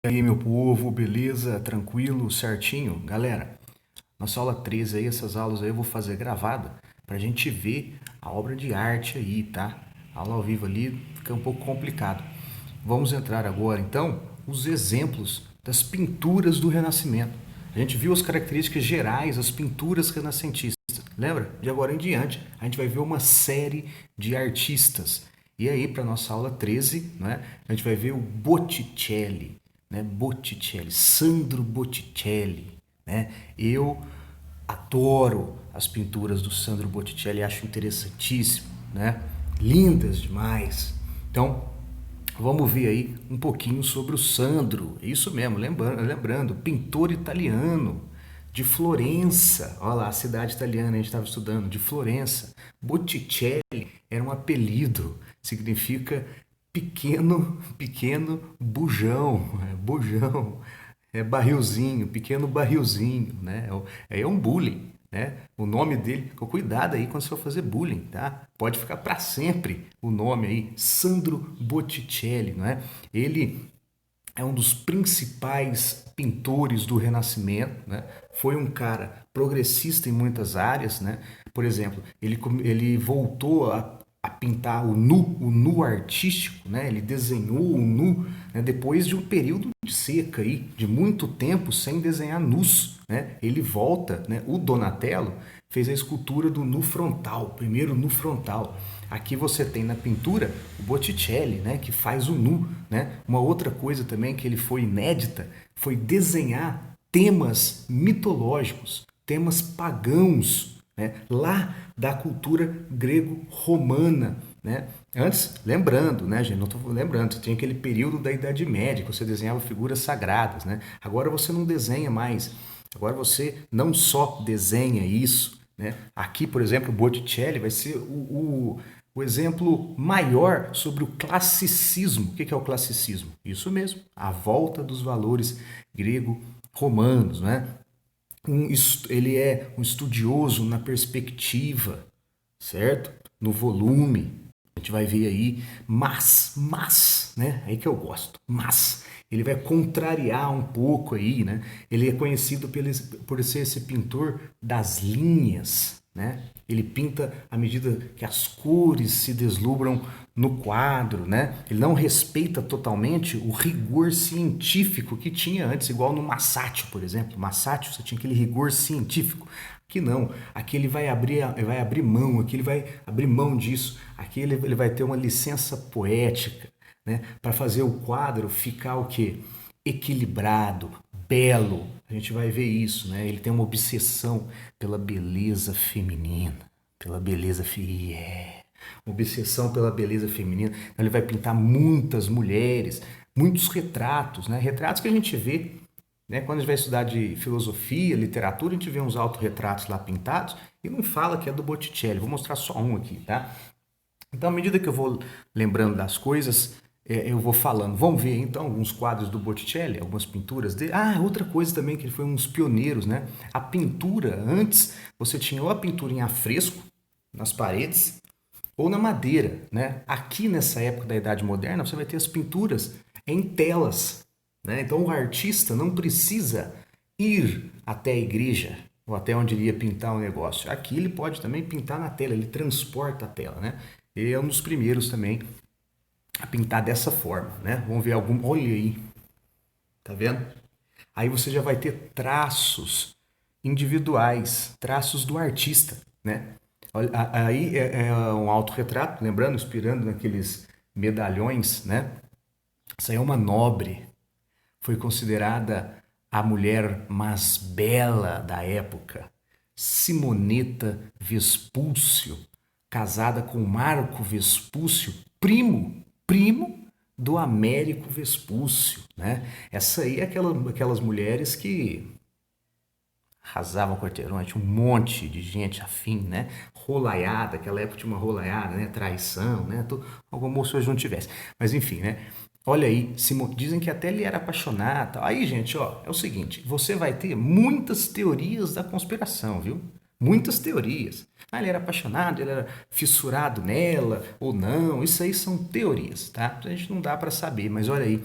E aí, meu povo, beleza? Tranquilo, certinho? Galera, nossa aula 13 aí, essas aulas aí eu vou fazer gravada pra gente ver a obra de arte aí, tá? Aula ao vivo ali fica um pouco complicado. Vamos entrar agora, então, os exemplos das pinturas do Renascimento. A gente viu as características gerais, as pinturas renascentistas. Lembra? De agora em diante, a gente vai ver uma série de artistas. E aí, para nossa aula 13, né, a gente vai ver o Botticelli, né? Botticelli, Sandro Botticelli, né? Eu adoro as pinturas do Sandro Botticelli, acho interessantíssimo, né? Lindas demais. Então, vamos ver aí um pouquinho sobre o Sandro. Isso mesmo, lembrando, pintor italiano de Florença. Olha lá, a cidade italiana, a gente estava estudando, de Florença. Botticelli era um apelido, significa pequeno bujão, bujão, barrilzinho, pequeno barrilzinho, né? É um bullying, né? O nome dele, cuidado aí quando você for fazer bullying, tá? Pode ficar para sempre o nome aí, Sandro Botticelli, não é? Ele é um dos principais pintores do Renascimento, né? Foi um cara progressista em muitas áreas, né? Por exemplo, ele voltou a pintar o nu artístico, né? Ele desenhou o nu, né? Depois de um período de seca aí, de muito tempo sem desenhar nus, né? Ele volta, né? O Donatello fez a escultura do nu frontal, o primeiro nu frontal. Aqui você tem na pintura o Botticelli, né, que faz o nu, né? Uma outra coisa também que ele foi inédita foi desenhar temas mitológicos, temas pagãos, né, lá da cultura grego-romana, né? Antes, lembrando, né, gente, não estou lembrando, você tinha aquele período da Idade Média que você desenhava figuras sagradas, né? Agora você não desenha mais. Agora você não só desenha isso, né? Aqui, por exemplo, o Botticelli vai ser o exemplo maior sobre o classicismo. O que é o classicismo? Isso mesmo, a volta dos valores grego-romanos, né? Ele é um estudioso na perspectiva, certo? No volume. A gente vai ver aí, né? Aí que eu gosto, mas ele vai contrariar um pouco aí, né? Ele é conhecido por ser esse pintor das linhas, né? Ele pinta à medida que as cores se deslumbram no quadro, né? Ele não respeita totalmente o rigor científico que tinha antes, igual no Masaccio, por exemplo. Masaccio, você tinha aquele rigor científico. Aqui não, aqui ele vai abrir mão, aqui ele vai abrir mão disso, aqui ele vai ter uma licença poética, né, para fazer o quadro ficar o quê? Equilibrado, belo. A gente vai ver isso, né? Ele tem uma obsessão pela beleza feminina, pela beleza uma obsessão pela beleza feminina. Então ele vai pintar muitas mulheres, muitos retratos, né? Retratos que a gente vê, né? Quando a gente vai estudar de filosofia, literatura, a gente vê uns autorretratos lá pintados e não fala que é do Botticelli. Vou mostrar só um aqui, tá? Então, à medida que eu vou lembrando das coisas, eu vou falando. Vamos ver então alguns quadros do Botticelli, algumas pinturas dele. Ah, outra coisa também que ele foi um dos pioneiros, né? A pintura, antes você tinha ou a pintura em afresco nas paredes ou na madeira, né? Aqui nessa época da Idade Moderna, você vai ter as pinturas em telas, né? Então o artista não precisa ir até a igreja ou até onde ele ia pintar um negócio. Aqui ele pode também pintar na tela, ele transporta a tela, né? Ele é um dos primeiros também a pintar dessa forma, né? Vamos ver algum. Olha aí, tá vendo? Aí você já vai ter traços individuais, traços do artista, né? Aí é um autorretrato, lembrando, inspirando naqueles medalhões, né? Isso aí é uma nobre, foi considerada a mulher mais bela da época, Simonetta Vespúcio, casada com Marco Vespúcio, primo do Américo Vespúcio, né? Essa aí é aquelas mulheres que arrasavam quarteirões, tinha um monte de gente afim, né? Rolaiada, aquela época tinha uma rolaiada, né? Traição, né? Alguma moça hoje não tivesse. Mas enfim, né? Olha aí, dizem que até ele era apaixonado. Aí, gente, ó, é o seguinte: você vai ter muitas teorias da conspiração, viu? Muitas teorias. Ah, ele era apaixonado, ele era fissurado nela ou não. Isso aí são teorias, tá? A gente não dá para saber, mas olha aí,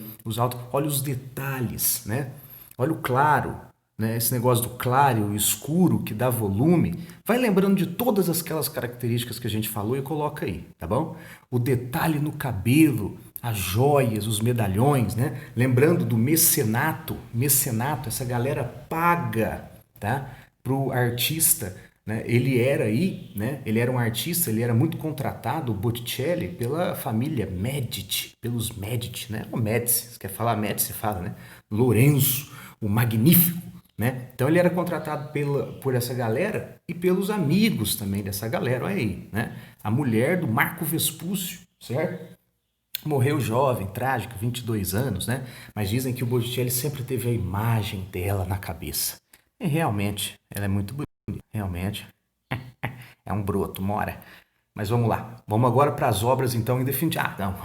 olha os detalhes, né? Olha o claro, né? Esse negócio do claro e o escuro que dá volume. Vai lembrando de todas aquelas características que a gente falou e coloca aí, tá bom? O detalhe no cabelo, as joias, os medalhões, né? Lembrando do mecenato, essa galera paga, tá? Pro artista, né? Ele era aí, né? Ele era um artista, ele era muito contratado, o Botticelli, pela família Medici, pelos Medici, né? O Médici, se quer falar Médici, fala, né? Lorenzo, o Magnífico, né? Então ele era contratado por essa galera e pelos amigos também dessa galera, olha aí, né? A mulher do Marco Vespúcio, certo? Morreu jovem, trágico, 22 anos, né? Mas dizem que o Botticelli sempre teve a imagem dela na cabeça. E realmente, ela é muito bonita, realmente. É um broto, mora. Mas vamos lá. Vamos agora para as obras, então, em definitivo. Ah, não.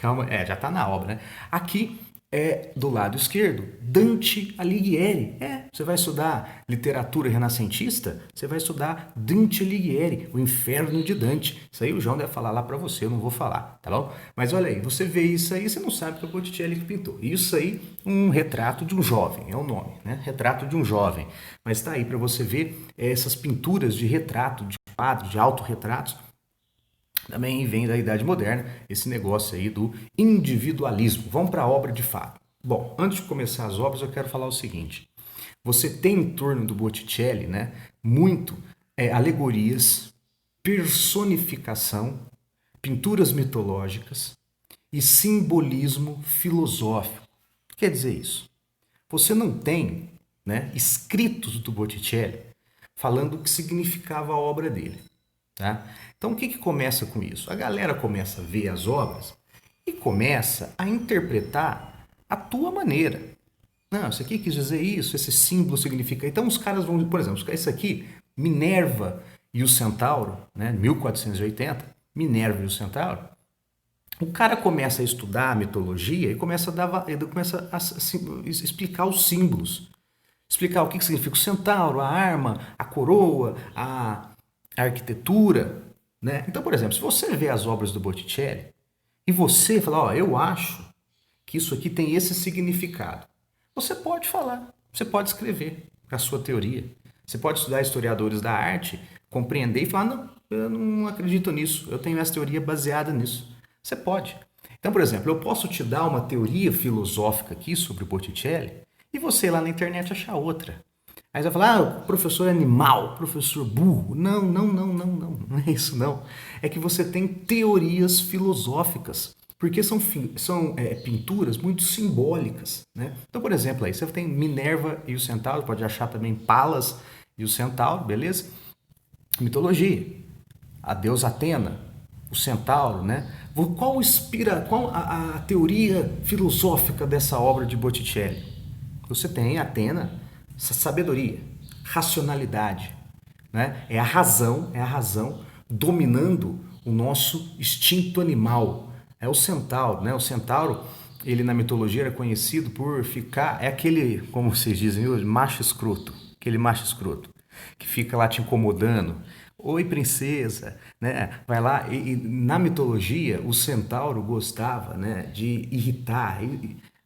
Calma. Já está na obra, né? Aqui é do lado esquerdo, Dante Alighieri. Você vai estudar literatura renascentista, você vai estudar Dante Alighieri, o Inferno de Dante. Isso aí o João deve falar lá para você, eu não vou falar, tá bom? Mas olha aí, você vê isso aí, você não sabe que é o Botticelli que pintou. Isso aí, um retrato de um jovem, é o nome, né? Retrato de um jovem. Mas tá aí para você ver essas pinturas de retrato, de quadros, de autorretratos. Também vem da Idade Moderna esse negócio aí do individualismo. Vamos para a obra de fato. Bom, antes de começar as obras, eu quero falar o seguinte. Você tem em torno do Botticelli, né, muito alegorias, personificação, pinturas mitológicas e simbolismo filosófico. O que quer dizer isso? Você não tem, né, escritos do Botticelli falando o que significava a obra dele. Tá? Então, o que começa com isso? A galera começa a ver as obras e começa a interpretar a tua maneira. Não, isso aqui quis dizer isso, esse símbolo significa... Então, os caras vão... Por exemplo, isso aqui, Minerva e o Centauro, né? 1480, Minerva e o Centauro. O cara começa a estudar a mitologia e começa a explicar os símbolos. Explicar o que significa o centauro, a arma, a coroa, a arquitetura, né? Então, por exemplo, se você vê as obras do Botticelli e você fala, ó, eu acho que isso aqui tem esse significado, você pode falar, você pode escrever a sua teoria. Você pode estudar historiadores da arte, compreender e falar, não, eu não acredito nisso, eu tenho essa teoria baseada nisso. Você pode. Então, por exemplo, eu posso te dar uma teoria filosófica aqui sobre o Botticelli e você lá na internet achar outra. Aí você vai falar, o professor é animal, professor burro. Não, não é isso não. É que você tem teorias filosóficas, porque são pinturas muito simbólicas, né? Então, por exemplo, aí você tem Minerva e o Centauro, pode achar também Palas e o Centauro, beleza? Mitologia, a deusa Atena, o Centauro, né? Qual a teoria filosófica dessa obra de Botticelli? Você tem Atena, sabedoria, racionalidade, né? É a razão dominando o nosso instinto animal. É o centauro, né? O centauro, ele na mitologia era conhecido por ficar, é aquele, como vocês dizem hoje, macho escroto, aquele macho escroto, que fica lá te incomodando. Oi, princesa, né? Vai lá e na mitologia o centauro gostava, né, de irritar.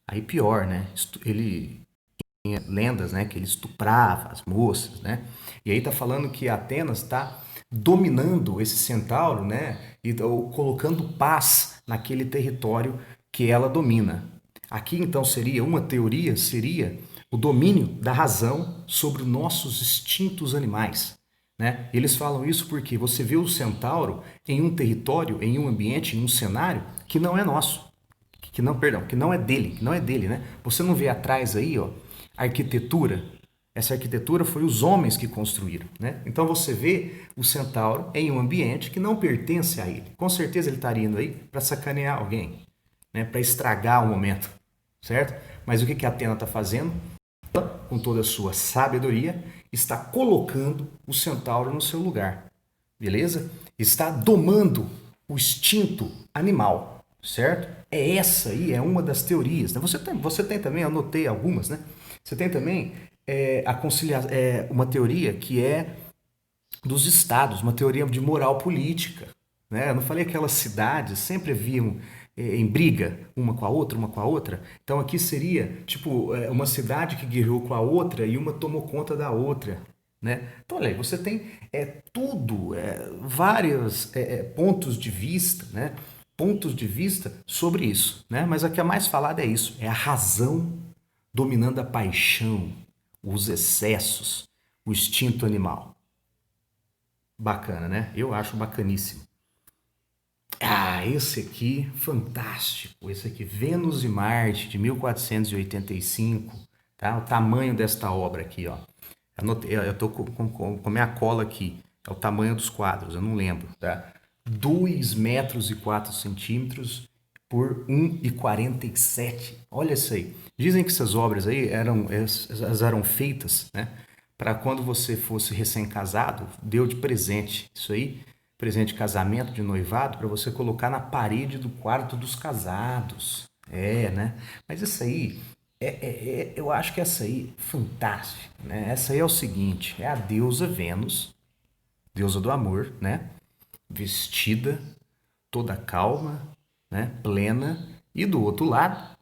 Aí pior, né? Ele tinha lendas, né, que ele estuprava as moças, né? E aí tá falando que Atenas está dominando esse centauro, né, ou colocando paz naquele território que ela domina. Aqui então seria uma teoria, seria o domínio da razão sobre os nossos instintos animais. Né? Eles falam isso porque você vê o centauro em um território, em um ambiente, em um cenário que não é nosso, que não é dele, né? Você não vê atrás aí, ó, arquitetura. Essa arquitetura foi os homens que construíram, né? Então você vê o centauro em um ambiente que não pertence a ele. Com certeza ele estaria indo aí para sacanear alguém, né? Para estragar o momento, certo? Mas o que a Atena está fazendo? Com toda a sua sabedoria, está colocando o centauro no seu lugar, beleza? Está domando o instinto animal, certo? Essa aí é uma das teorias. Né? Você tem também, anotei algumas, né? Você tem também uma teoria que é dos estados, uma teoria de moral política, né? Eu não falei que aquelas cidades sempre viam em briga uma com a outra, uma com a outra. Então aqui seria tipo uma cidade que guerreou com a outra e uma tomou conta da outra, né? Então olha aí, você tem tudo, vários pontos de vista, né? Pontos de vista sobre isso, né? Mas a que é mais falada é isso, é a razão dominando a paixão, os excessos, o instinto animal. Bacana, né? Eu acho bacaníssimo. Ah, esse aqui, fantástico. Esse aqui, Vênus e Marte, de 1485, tá? O tamanho desta obra aqui, ó. Eu tô com minha cola aqui. É o tamanho dos quadros, eu não lembro, tá? 2 metros e 4 centímetros por 1,47. Olha isso aí. Dizem que essas obras aí elas eram feitas, né? Para quando você fosse recém-casado, deu de presente. Isso aí, presente de casamento, de noivado, para você colocar na parede do quarto dos casados. É, né? Mas isso aí, eu acho que essa aí, fantástica, né? Essa aí é o seguinte, é a deusa Vênus, deusa do amor, né? Vestida, toda calma, né? Plena. E do outro lado,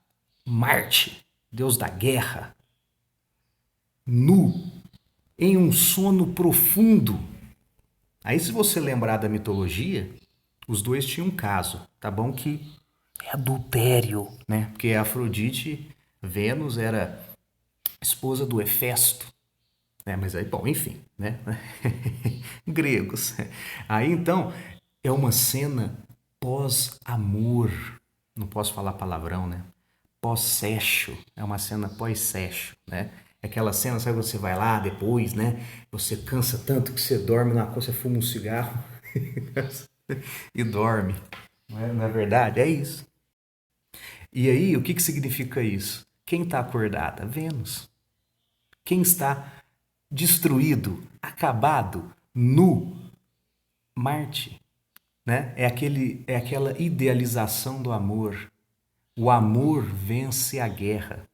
Marte, deus da guerra, nu, em um sono profundo. Aí, se você lembrar da mitologia, os dois tinham um caso. Tá bom que é adultério, né? Porque Afrodite, Vênus, era esposa do Hefesto, né? Mas aí, bom, enfim, né? Gregos. Aí, então, é uma cena pós-amor. Não posso falar palavrão, né? Pós-sexo. É uma cena pós-sexo, né? É aquela cena, sabe, quando você vai lá depois, né? Você cansa tanto que você dorme na coisa, você fuma um cigarro e dorme. Não é verdade? É isso. E aí, o que que significa isso? Quem está acordada? Vênus. Quem está destruído, acabado, nu? Marte. Né? É aquela idealização do amor. O amor vence a guerra.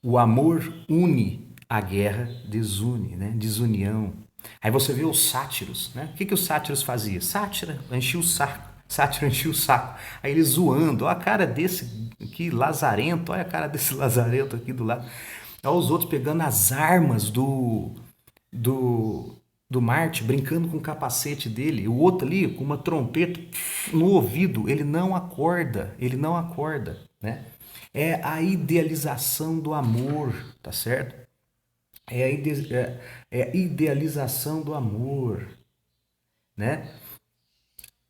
O amor une, a guerra desune, né? Desunião. Aí você vê os sátiros, né? O que os sátiros faziam? Sátira enchia o saco. Sátiro enchia o saco. Aí eles zoando, olha a cara desse aqui, lazarento, olha a cara desse lazarento aqui do lado. Olha os outros pegando as armas do, do Marte, brincando com o capacete dele. O outro ali com uma trompeta no ouvido, ele não acorda, né? É a idealização do amor, tá certo? É a idealização do amor, né?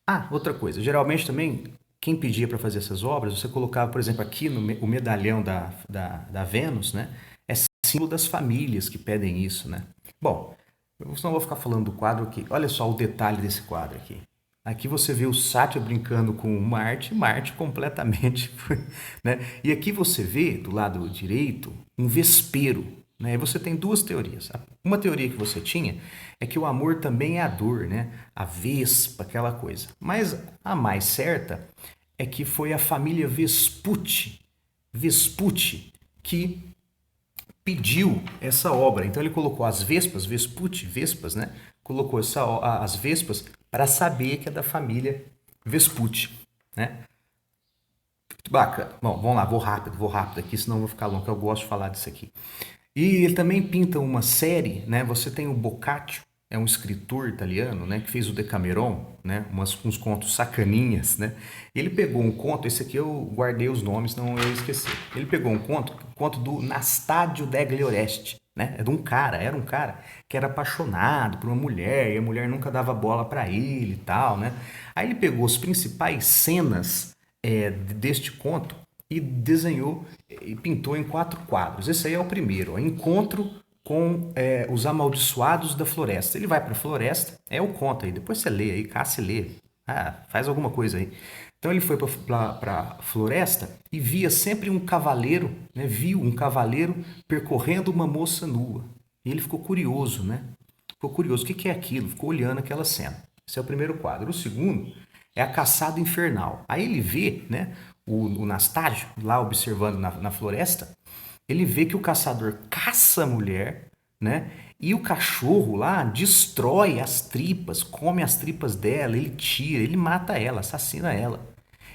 Ah, outra coisa, geralmente também, quem pedia para fazer essas obras, você colocava, por exemplo, aqui no o medalhão da Vênus, né? É símbolo das famílias que pedem isso, né? Bom, eu não vou ficar falando do quadro aqui. Olha só o detalhe desse quadro aqui. Aqui você vê o Sátiro brincando com Marte, Marte completamente, né? E aqui você vê, do lado direito, um vespeiro, né? E você tem duas teorias. Uma teoria que você tinha é que o amor também é a dor, né? A vespa, aquela coisa. Mas a mais certa é que foi a família Vespucci que pediu essa obra. Então ele colocou as vespas, Vespucci, vespas, né? Colocou as vespas para saber que é da família Vespucci, né? Bacana. Bom, vamos lá, vou rápido aqui, senão eu vou ficar longo, eu gosto de falar disso aqui. E ele também pinta uma série, né? Você tem o Boccaccio, é um escritor italiano, né? Que fez o Decameron, né? Uns contos sacaninhas, né? Ele pegou um conto, esse aqui eu guardei os nomes, não eu esqueci. Ele pegou um conto do Nastadio degli Oresti, né? Era um cara que era apaixonado por uma mulher e a mulher nunca dava bola para ele e tal, né? Aí ele pegou as principais cenas deste conto e desenhou e pintou em 4 quadros. Esse aí é o primeiro, o Encontro com os Amaldiçoados da Floresta. Ele vai para a floresta, é o conto aí, depois você lê aí, caça e lê. Ah, faz alguma coisa aí. Então ele foi para a floresta e via sempre um cavaleiro, né? Viu um cavaleiro percorrendo uma moça nua. E ele ficou curioso, né? Ficou curioso, o que é aquilo? Ficou olhando aquela cena. Esse é o primeiro quadro. O segundo é a caçada infernal. Aí ele vê, né, o Nastágio lá observando na floresta, ele vê que o caçador caça a mulher, né? E o cachorro lá destrói as tripas, come as tripas dela, ele tira, ele mata ela, assassina ela.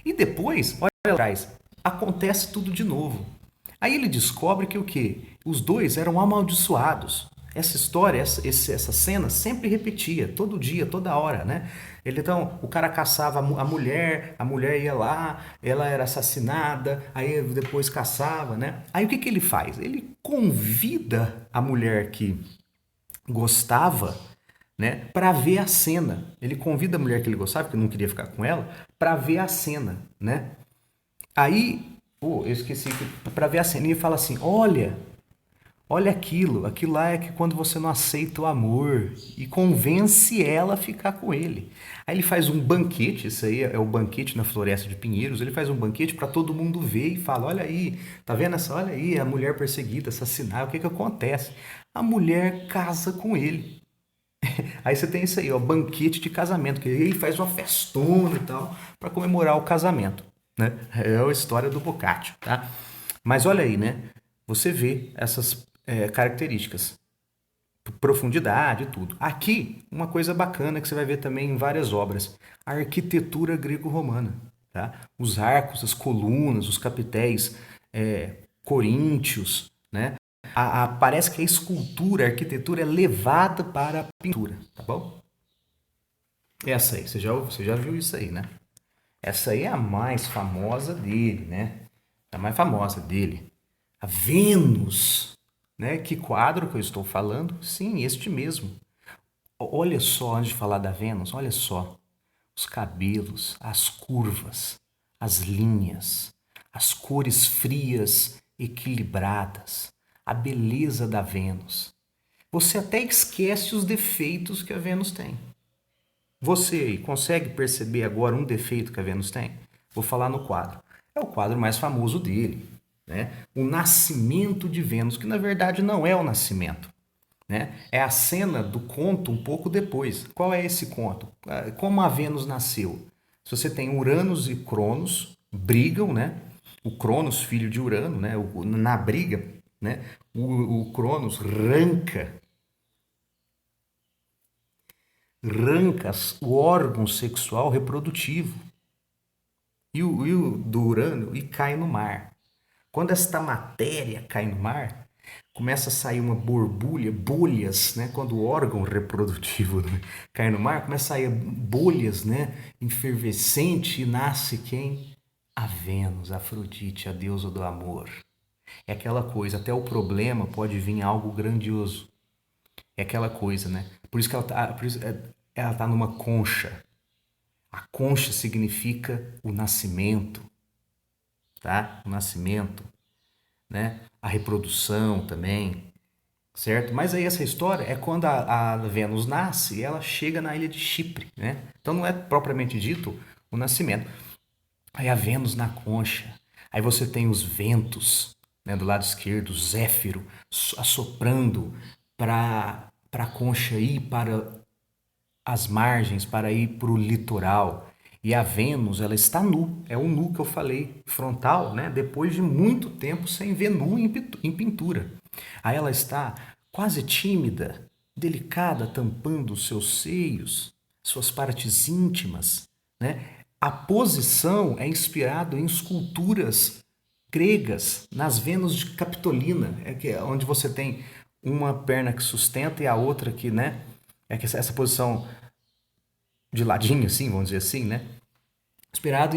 E depois, olha lá atrás, acontece tudo de novo. Aí ele descobre que o quê? Os dois eram amaldiçoados. Essa história, essa cena sempre repetia, todo dia, toda hora, né? Então, o cara caçava a mulher ia lá, ela era assassinada, aí depois caçava, né? Aí o que ele faz? Ele convida a mulher que gostava, né, para ver a cena. Ele convida a mulher que ele gostava, que não queria ficar com ela, para ver a cena, né? Aí, pô, eu esqueci para ver a cena e ele fala assim: olha aquilo lá é que quando você não aceita o amor e convence ela a ficar com ele. Aí ele faz um banquete, isso aí é o banquete na Floresta de Pinheiros, ele faz um banquete para todo mundo ver e fala: olha aí, tá vendo essa? Olha aí, a mulher perseguida, assassinada, o que que acontece? A mulher casa com ele. Aí você tem isso aí, ó, banquete de casamento, que ele faz uma festona e tal para comemorar o casamento, né? É a história do Boccaccio, tá? Mas olha aí, né? Você vê essas características, profundidade e tudo. Aqui, uma coisa bacana que você vai ver também em várias obras, a arquitetura grego-romana, tá? Os arcos, as colunas, os capitéis coríntios, né? Parece que a escultura, a arquitetura é levada para a pintura, tá bom? Essa aí, você já viu isso aí, né? Essa aí é a mais famosa dele, né? A mais famosa dele. A Vênus, né? Que quadro que eu estou falando? Sim, este mesmo. Olha só, antes de falar da Vênus, olha só. Os cabelos, as curvas, as linhas, as cores frias, equilibradas, a beleza da Vênus. Você até esquece os defeitos que a Vênus tem. Você aí consegue perceber agora um defeito que a Vênus tem? Vou falar no quadro. É o quadro mais famoso dele, né? O Nascimento de Vênus, que na verdade não é o nascimento, né? É a cena do conto um pouco depois. Qual é esse conto? Como a Vênus nasceu? Se você tem Uranus e Cronos brigam, né? O Cronos, filho de Urano, né? Na briga, né? O Cronos arranca o órgão sexual reprodutivo e o do Urano e cai no mar. Quando esta matéria cai no mar, começa a sair uma borbulha, bolhas, né? Quando o órgão reprodutivo, né, cai no mar, começa a sair bolhas, né? Efervescente e nasce quem? A Vênus, a Afrodite, a deusa do amor. É aquela coisa, até o problema pode vir algo grandioso. É aquela coisa, né? Por isso que ela tá numa concha. A concha significa o nascimento, tá? O nascimento, né? A reprodução também, certo? Mas aí essa história é quando a Vênus nasce e ela chega na ilha de Chipre, né? Então não é propriamente dito o nascimento. Aí a Vênus na concha. Aí você tem os ventos, né, do lado esquerdo, Zéfiro assoprando para a concha ir para as margens, para ir para o litoral. E a Vênus, ela está nu, é o nu que eu falei, frontal, né? Depois de muito tempo sem ver nu em pintura. Aí ela está quase tímida, delicada, tampando os seus seios, suas partes íntimas, né? A posição é inspirada em esculturas gregas, nas Vênus de Capitolina, onde você tem uma perna que sustenta e a outra que, né? É que essa posição de ladinho, assim, vamos dizer assim, né? Inspirado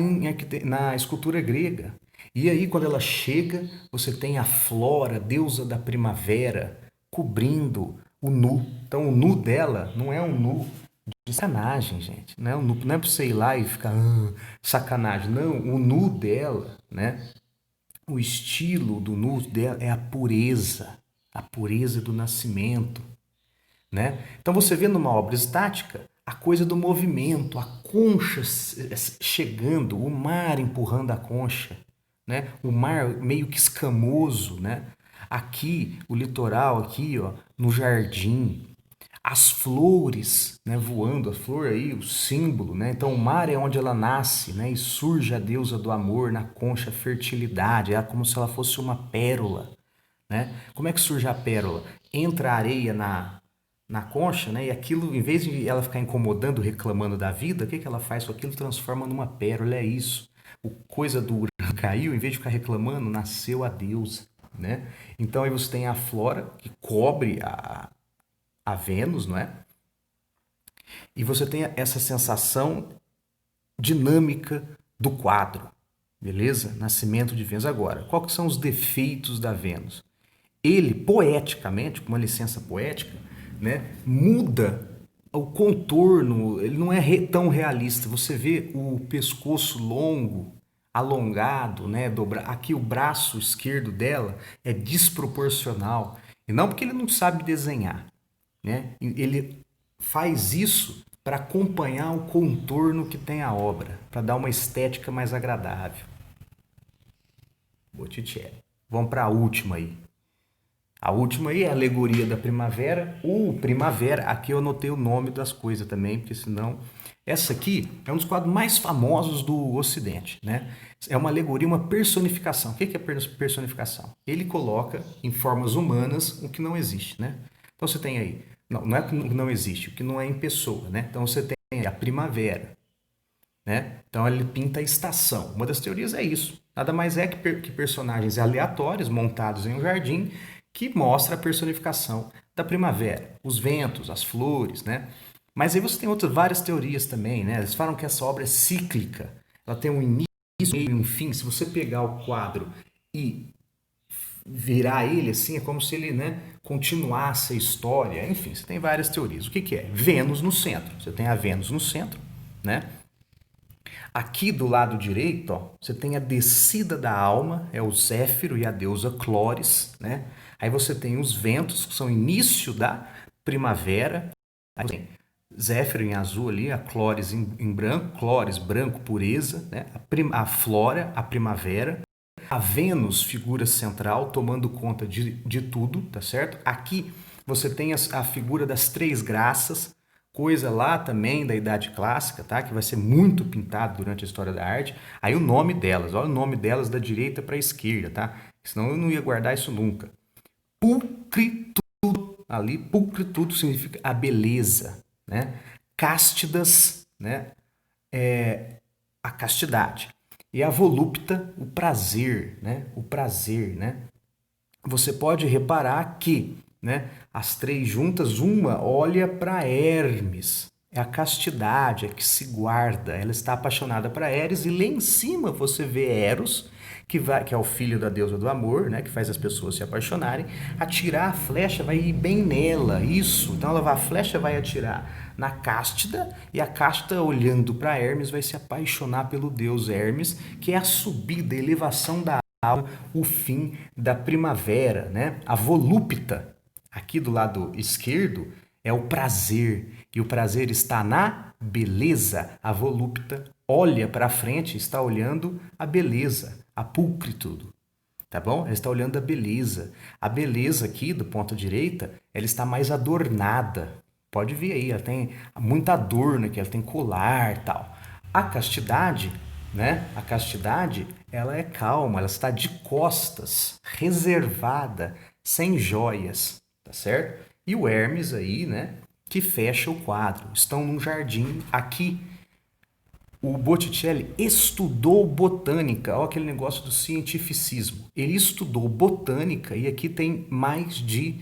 na escultura grega. E aí, quando ela chega, você tem a Flora, deusa da primavera, cobrindo o nu. Então, o nu dela não é um nu de sacanagem, gente. Não é, um nu, não é pra você ir lá e ficar sacanagem. Não, o nu dela, né? O estilo do nu dela é a pureza do nascimento, né? Então você vê numa obra estática a coisa do movimento, a concha chegando, o mar empurrando a concha, né? O mar meio que escamoso, né? Aqui, o litoral aqui, ó, no jardim, as flores, né, voando, a flor aí, o símbolo, né? Então o mar é onde ela nasce, né? E surge a deusa do amor na concha, a fertilidade, é como se ela fosse uma pérola, né? Como é que surge a pérola? Entra a areia na concha, né? E aquilo, em vez de ela ficar incomodando, reclamando da vida, o que que ela faz com aquilo? Transforma numa pérola, é isso. O coisa dura caiu, em vez de ficar reclamando, nasceu a deusa, né? Então aí você tem a Flora, que cobre a Vênus, não é? E você tem essa sensação dinâmica do quadro, beleza? Nascimento de Vênus. Agora, quais são os defeitos da Vênus? Ele, poeticamente, com uma licença poética, né, muda o contorno, ele não é tão realista. Você vê o pescoço longo, alongado, né, aqui o braço esquerdo dela é desproporcional. E não porque ele não sabe desenhar, né? Ele faz isso para acompanhar o contorno que tem a obra, para dar uma estética mais agradável. Botticelli. Vamos para a última aí. A última aí é a alegoria da primavera. O primavera, aqui eu anotei o nome das coisas também, porque senão... Essa aqui é um dos quadros mais famosos do Ocidente, né? É uma alegoria, uma personificação. O que é personificação? Ele coloca em formas humanas o que não existe, né? Então você tem aí... Não é o que não existe, o que não é em pessoa, né? Então você tem a primavera, né? Então ele pinta a estação. Uma das teorias é isso. Nada mais é que personagens aleatórios montados em um jardim que mostra a personificação da primavera, os ventos, as flores, né? Mas aí você tem outras várias teorias também, né? Eles falam que essa obra é cíclica. Ela tem um início, meio e um fim. Se você pegar o quadro e virar ele assim, é como se ele, né, continuasse a história. Enfim, você tem várias teorias. O que é? Vênus no centro. Você tem a Vênus no centro, né? Aqui do lado direito, ó, você tem a descida da alma, é o Zéfiro e a deusa Clóris, né? Aí você tem os ventos, que são o início da primavera. Aí você tem Zéfiro em azul ali, a Clóris em branco, Clóris, branco, pureza, né? A Flora, a primavera. A Vênus, figura central, tomando conta de tudo, tá certo? Aqui você tem a figura das três graças, coisa lá também da Idade Clássica, tá? Que vai ser muito pintado durante a história da arte. Aí o nome delas, olha o nome delas da direita para a esquerda, tá? Senão eu não ia guardar isso nunca. Pulcritudo, ali, pulcritudo significa a beleza, né? Cástidas, né? A castidade. E a volúpita, o prazer, né? O prazer, né? Você pode reparar que, né, as três juntas, uma olha para Hermes, é a castidade, é que se guarda, ela está apaixonada para Eris, e lá em cima você vê Eros, que é o filho da deusa do amor, né, que faz as pessoas se apaixonarem, atirar a flecha vai ir bem nela, isso, então a flecha vai atirar na Cástida, e a Cástida, olhando para Hermes, vai se apaixonar pelo deus Hermes, que é a subida, a elevação da alma, o fim da primavera, né? A volúpita, aqui do lado esquerdo, é o prazer, e o prazer está na beleza. A volúpita olha para frente, está olhando a beleza, a pulcritude, tá bom? Ela está olhando a beleza. A beleza aqui, do ponto direita, ela está mais adornada. Pode ver aí, ela tem muita adorno aqui, ela tem colar e tal. A castidade, né? A castidade, ela é calma, ela está de costas, reservada, sem joias, tá certo? E o Hermes aí, né? Que fecha o quadro. Estão num jardim aqui. O Botticelli estudou botânica, olha aquele negócio do cientificismo. Ele estudou botânica e aqui tem mais de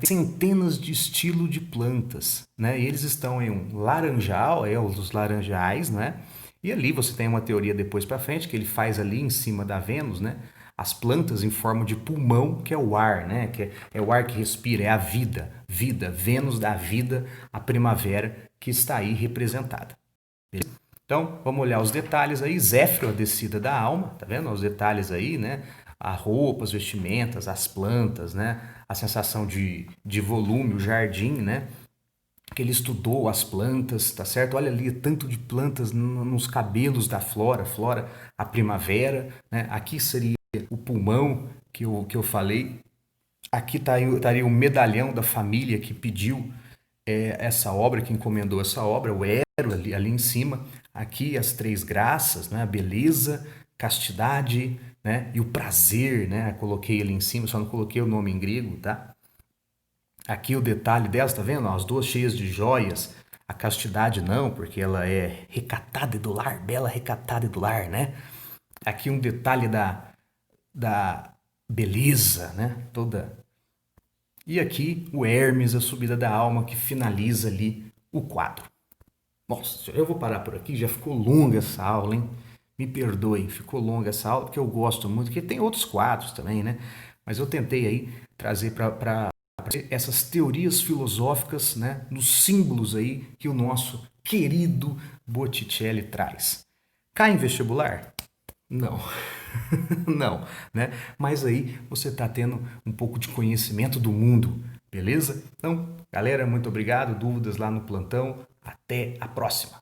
centenas de estilos de plantas, né? E eles estão em um laranjal, os laranjais, né? E ali você tem uma teoria depois para frente que ele faz ali em cima da Vênus, né? As plantas em forma de pulmão, que é o ar, né? Que é o ar que respira, é a vida, vida, Vênus da vida, a primavera que está aí representada. Beleza? Então, vamos olhar os detalhes aí. Zéfiro, a descida da alma, tá vendo? Os detalhes aí, né? As roupas, vestimentas, as plantas, né? A sensação de volume, o jardim, né? Que ele estudou as plantas, tá certo? Olha ali, tanto de plantas nos cabelos da flora, a primavera, né? Aqui seria o pulmão que eu falei. Aqui estaria o medalhão da família que pediu essa obra, que encomendou essa obra, o Hero ali em cima. Aqui as três graças, né? A beleza, castidade, né? E o prazer, né? Coloquei ali em cima, só não coloquei o nome em grego, tá? Aqui o detalhe delas, tá vendo? As duas cheias de joias. A castidade não, porque ela é recatada e do lar, bela recatada e do lar, né? Aqui um detalhe da beleza, né? Toda. E aqui o Hermes, a subida da alma, que finaliza ali o quadro. Nossa, eu vou parar por aqui, já ficou longa essa aula, hein? Me perdoem, ficou longa essa aula, porque eu gosto muito, porque tem outros quadros também, né? Mas eu tentei aí trazer para essas teorias filosóficas, né? Nos símbolos aí que o nosso querido Botticelli traz. Cai em vestibular? Não, não, né? Mas aí você está tendo um pouco de conhecimento do mundo, beleza? Então, galera, muito obrigado. Dúvidas lá no plantão. Até a próxima.